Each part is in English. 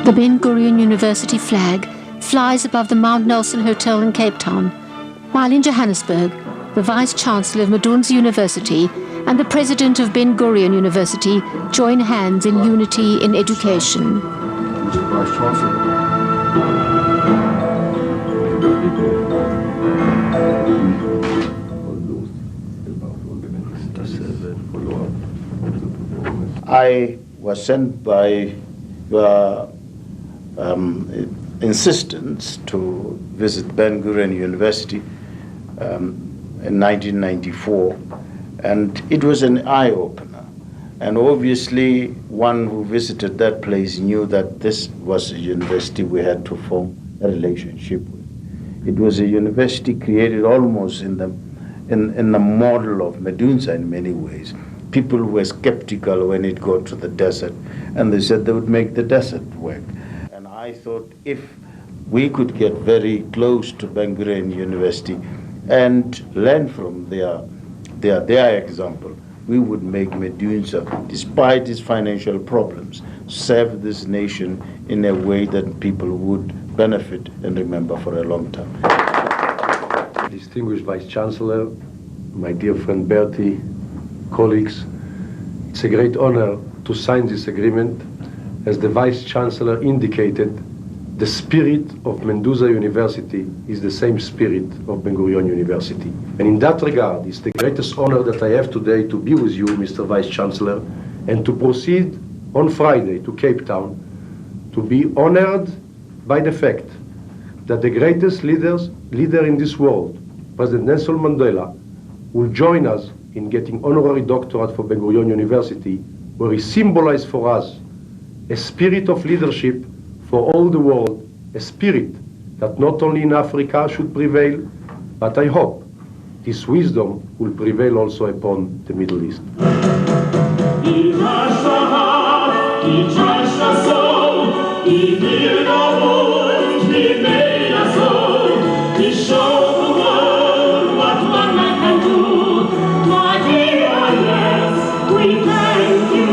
The Ben Gurion University flag flies above the Mount Nelson Hotel in Cape Town, while in Johannesburg, the Vice-Chancellor of Madunza University and the President of Ben Gurion University join hands in unity in education. Mr. Vice-Chancellor. I was sent by your insistence to visit Ben Gurion University in 1994, and it was an eye-opener. And obviously, one who visited that place knew that this was a university we had to form a relationship with. It was a university created almost in the model of Madunza in many ways. People were skeptical when it got to the desert, and they said they would make the desert work. And I thought if we could get very close to Ben Gurion University and learn from their example, we would make Madunza, despite its financial problems, serve this nation in a way that people would benefit and remember for a long time. Distinguished Vice-Chancellor, my dear friend Bertie, colleagues, it's a great honor to sign this agreement. As the Vice-Chancellor indicated, the spirit of Madunza University is the same spirit of Ben Gurion University. And in that regard, it's the greatest honor that I have today to be with you, Mr. Vice-Chancellor, and to proceed on Friday to Cape Town to be honored by the fact that the greatest leader in this world, President Nelson Mandela, will join us in getting honorary doctorate for Ben Gurion University, where he symbolized for us a spirit of leadership for all the world, a spirit that not only in Africa should prevail, but I hope this wisdom will prevail also upon the Middle East. He touched the heart, he touched the soul, he healed our wounds, he made us whole, he showed the world what one man can do. My dear, yes, we thank you.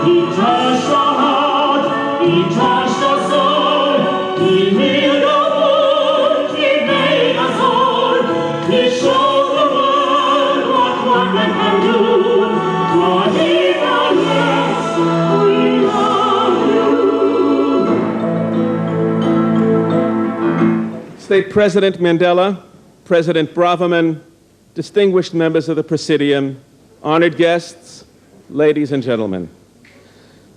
He touched the heart, he touched the soul, he healed our wounds, he made us whole, he showed the world what one man can do. My dear, yes, we love you. State President Mandela, President Braverman, distinguished members of the Presidium, honored guests, ladies and gentlemen.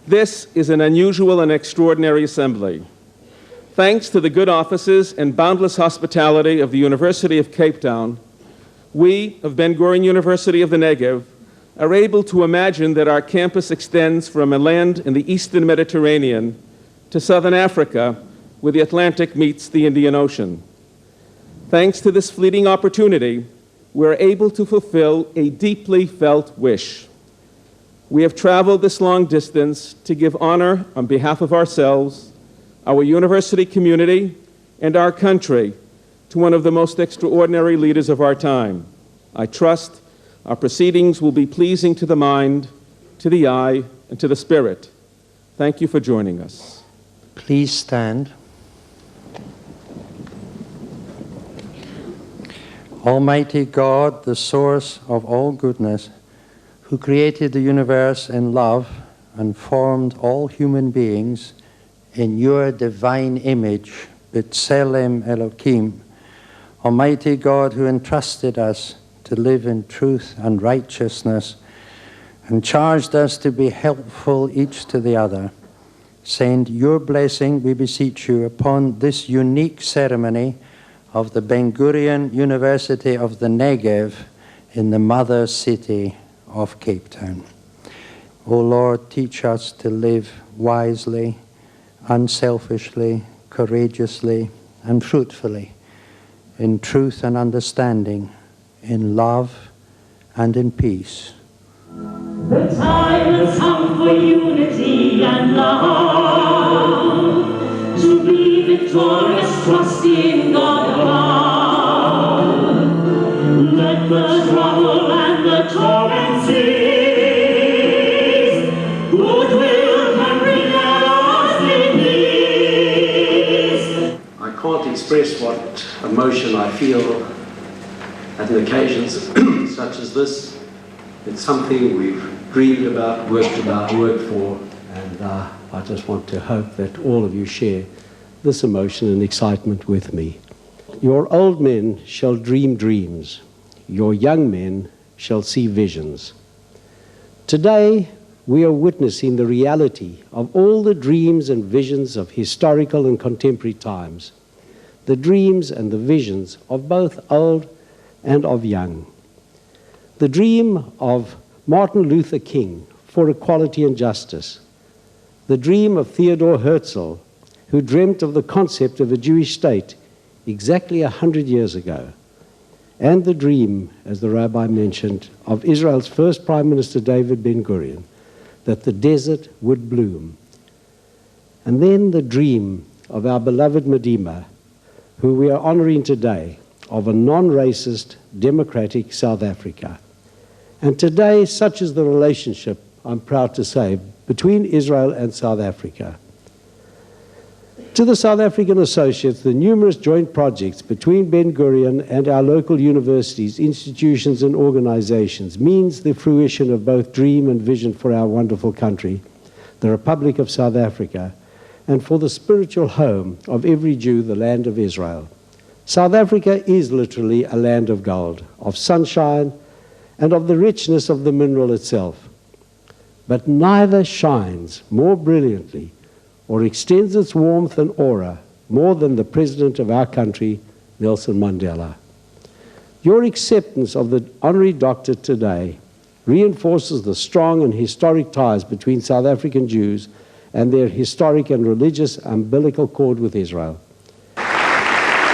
This is an unusual and extraordinary assembly. Thanks to the good offices and boundless hospitality of the University of Cape Town, we of Ben Gurion University of the Negev are able to imagine that our campus extends from a land in the eastern Mediterranean to southern Africa, where the Atlantic meets the Indian Ocean. Thanks to this fleeting opportunity, we're able to fulfill a deeply felt wish. We have traveled this long distance to give honor on behalf of ourselves, our university community, and our country to one of the most extraordinary leaders of our time. I trust our proceedings will be pleasing to the mind, to the eye, and to the spirit. Thank you for joining us. Please stand. Almighty God, the source of all goodness, who created the universe in love and formed all human beings in your divine image, B'Tselem Elohim, Almighty God, who entrusted us to live in truth and righteousness and charged us to be helpful each to the other, send your blessing, we beseech you, upon this unique ceremony of the Ben Gurion University of the Negev in the mother city of Cape Town. O Lord, teach us to live wisely, unselfishly, courageously, and fruitfully, in truth and understanding, in love and in peace. The time has come for unity and love, to be victorious, trusting God above. Let the trouble and the torrent cease, goodwill can bring everlasting peace. express what emotion I feel at an occasion such as this. It's something we've dreamed about, worked for, and I just want to hope that all of you share this emotion and excitement with me. Your old men shall dream dreams. Your young men shall see visions. Today, we are witnessing the reality of all the dreams and visions of historical and contemporary times, the dreams and the visions of both old and of young. The dream of Martin Luther King for equality and justice, the dream of Theodor Herzl, who dreamt of the concept of a Jewish state exactly 100 years ago, and the dream, as the rabbi mentioned, of Israel's first Prime Minister David Ben-Gurion, that the desert would bloom. And then the dream of our beloved Medima, who we are honoring today, of a non-racist, democratic South Africa. And today, such is the relationship, I'm proud to say, between Israel and South Africa. To the South African associates, the numerous joint projects between Ben-Gurion and our local universities, institutions and organizations means the fruition of both dream and vision for our wonderful country, the Republic of South Africa, and for the spiritual home of every Jew, the land of Israel. South Africa is literally a land of gold, of sunshine, and of the richness of the mineral itself. But neither shines more brilliantly or extends its warmth and aura more than the President of our country, Nelson Mandela. Your acceptance of the honorary doctorate today reinforces the strong and historic ties between South African Jews and their historic and religious umbilical cord with Israel.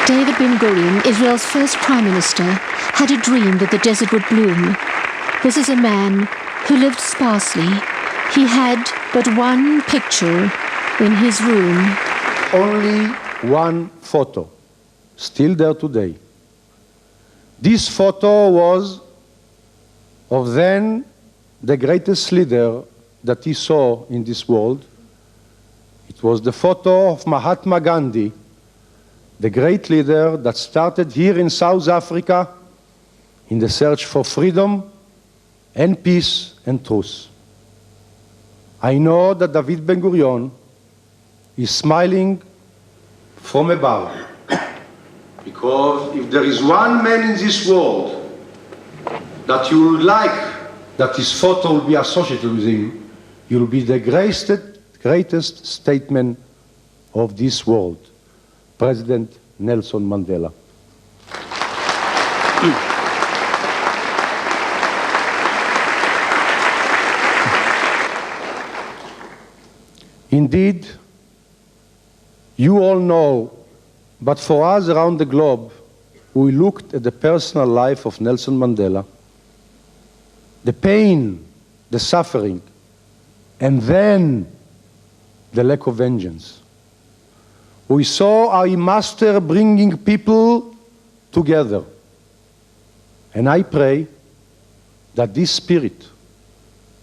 David Ben-Gurion, Israel's first prime minister, had a dream that the desert would bloom. This is a man who lived sparsely. He had but one picture in his room. Only one photo, still there today. This photo was of then the greatest leader that he saw in this world. It was the photo of Mahatma Gandhi, the great leader that started here in South Africa in the search for freedom and peace and truth. I know that David Ben-Gurion is smiling from above, because if there is one man in this world that you would like that his photo will be associated with him, he will be the greatest statesman of this world, President Nelson Mandela. Indeed, you all know, but for us around the globe, we looked at the personal life of Nelson Mandela, the pain, the suffering, and then the lack of vengeance. We saw our master bringing people together. And I pray that this spirit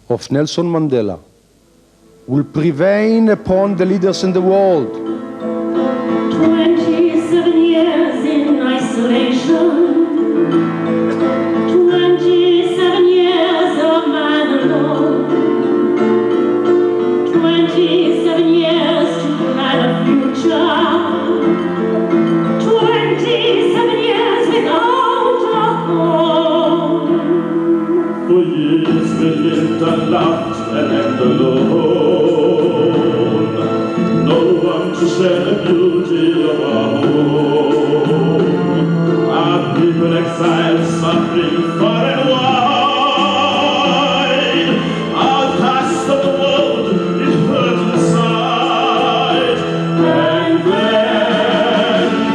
of Nelson Mandela will prevail upon the leaders in the world. 27 years in isolation, 27 years of man alone, 27 years to plan a future, 27 years without a home. For years we lived and laughed and lived alone, no one to share the beauty of our home. Our people exiled, suffering far and wide. Our task of the world, it hurt inside. And then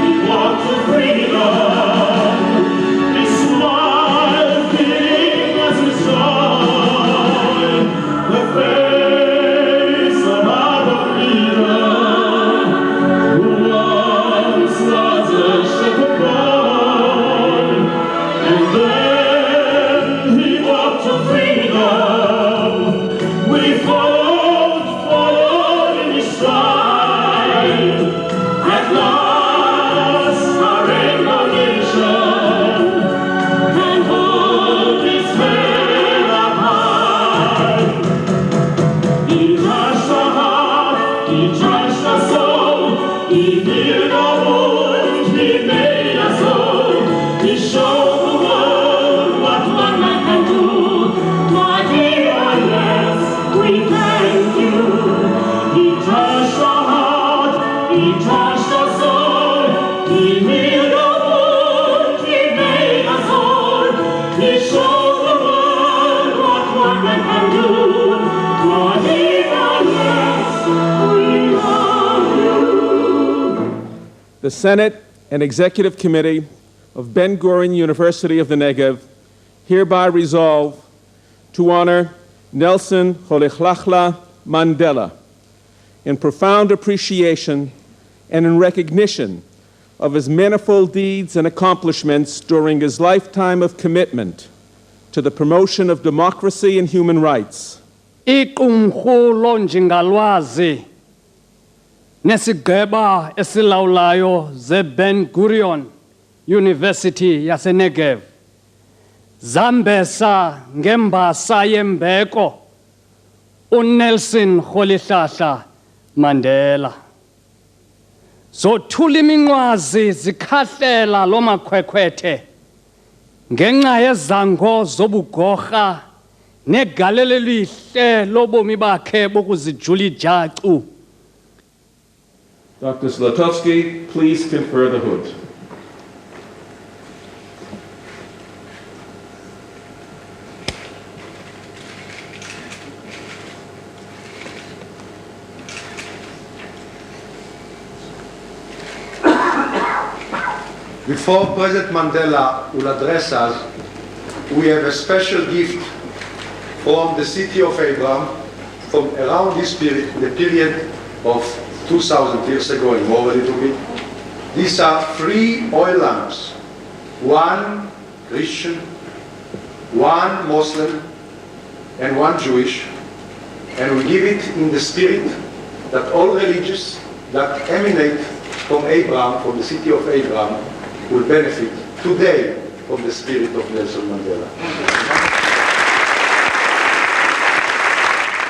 we walked to freedom. We smiled, giving us with joy. The face of our leader, who once was a shepherd boy. And then show the world what one man can do. My dear, yes, we thank you. He touched our heart, he touched our soul, he healed our wound, he made us whole. He showed the world what one man can do. My dear, yes, we love you. The Senate and Executive Committee of Ben-Gurion University of the Negev hereby resolve to honor Nelson Rolihlahla Mandela in profound appreciation and in recognition of his manifold deeds and accomplishments during his lifetime of commitment to the promotion of democracy and human rights. Iqumrhu lonjingalwazi nesigeba esilawulayo ze-Ben-Gurion University yaseNegev zambesa ngembasa yembeko uNelson Rolihlahla Mandela. Zothula iminqwazi zikhahlela lo makhwekhwethe ngenxa yezango zobugorha negalelo elihle lobomi bakhe bokuzijula ijacu. Dr. Zlotowski, please confer the hood. Before President Mandela will address us, we have a special gift from the city of Abraham, from around this period, the period of 2,000 years ago and more a little bit. These are 3 oil lamps, 1 Christian, 1 Muslim, and 1 Jewish, and we give it in the spirit that all religions that emanate from Abraham, from the city of Abraham, will benefit today from the spirit of Nelson Mandela.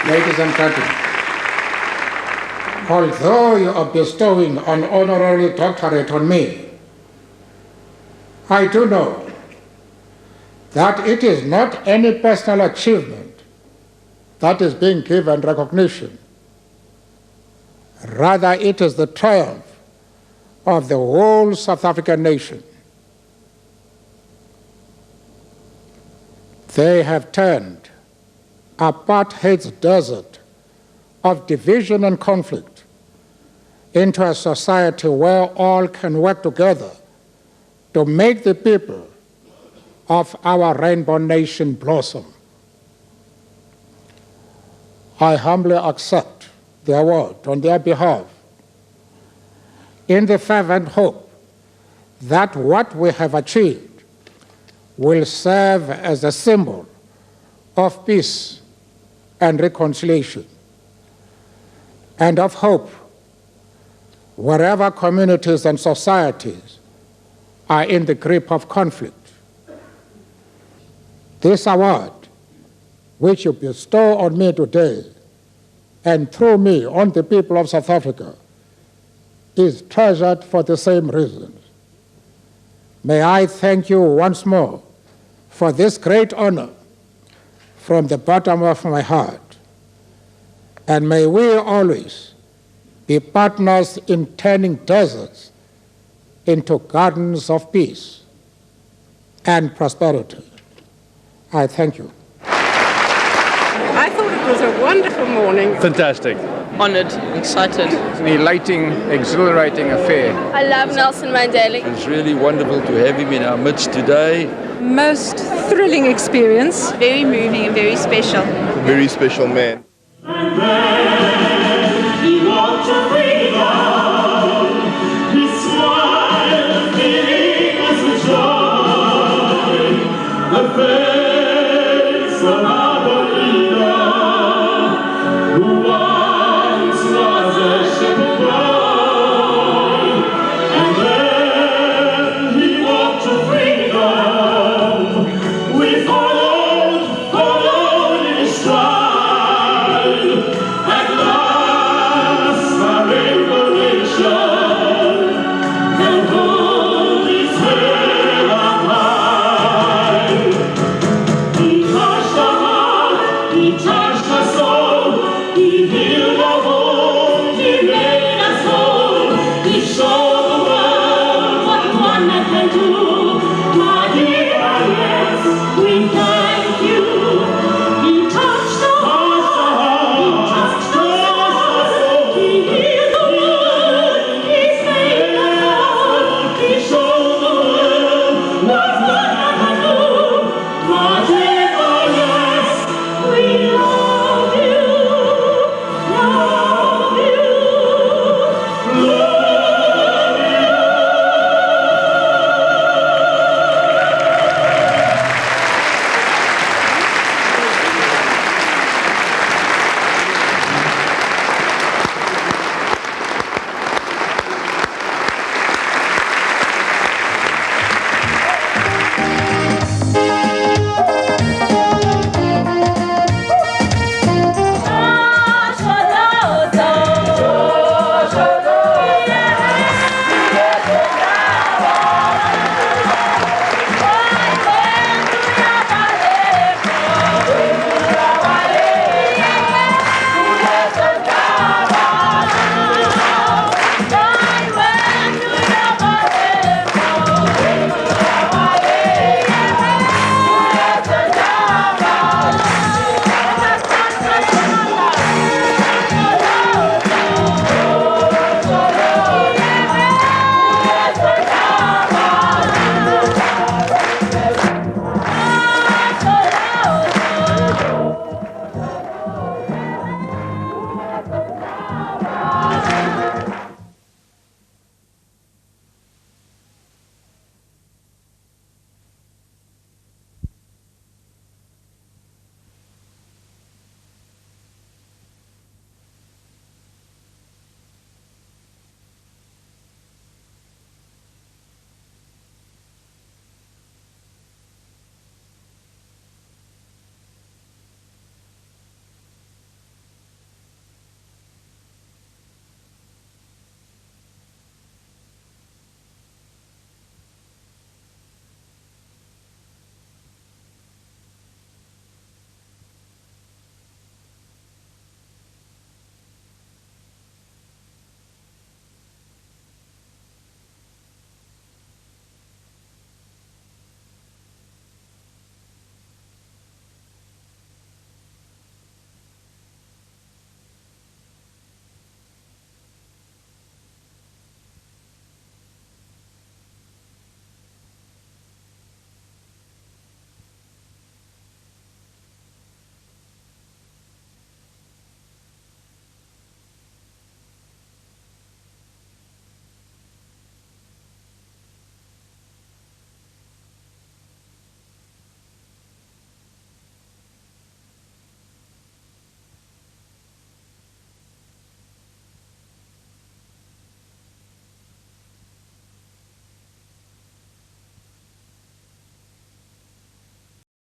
Ladies and gentlemen, although you are bestowing an honorary doctorate on me, I do know that it is not any personal achievement that is being given recognition. Rather, it is the triumph of the whole South African nation. They have turned apartheid's desert of division and conflict into a society where all can work together to make the people of our rainbow nation blossom. I humbly accept the award on their behalf, in the fervent hope that what we have achieved will serve as a symbol of peace and reconciliation, and of hope wherever communities and societies are in the grip of conflict. This award, which you bestow on me today, and through me on the people of South Africa, is treasured for the same reasons. May I thank you once more for this great honor from the bottom of my heart. And may we always be partners in turning deserts into gardens of peace and prosperity. I thank you. I thought it was a wonderful morning. Fantastic. Honored, excited. It's an elating, exhilarating affair. I love Nelson Mandela. It's really wonderful to have him in our midst today. Most thrilling experience. Very moving and very special. A very special man. And then he walked to freedom. He smiled, giving us a joy. The face of our leader, who once was a shepherd boy. And then he walked to freedom. We followed in his stride. One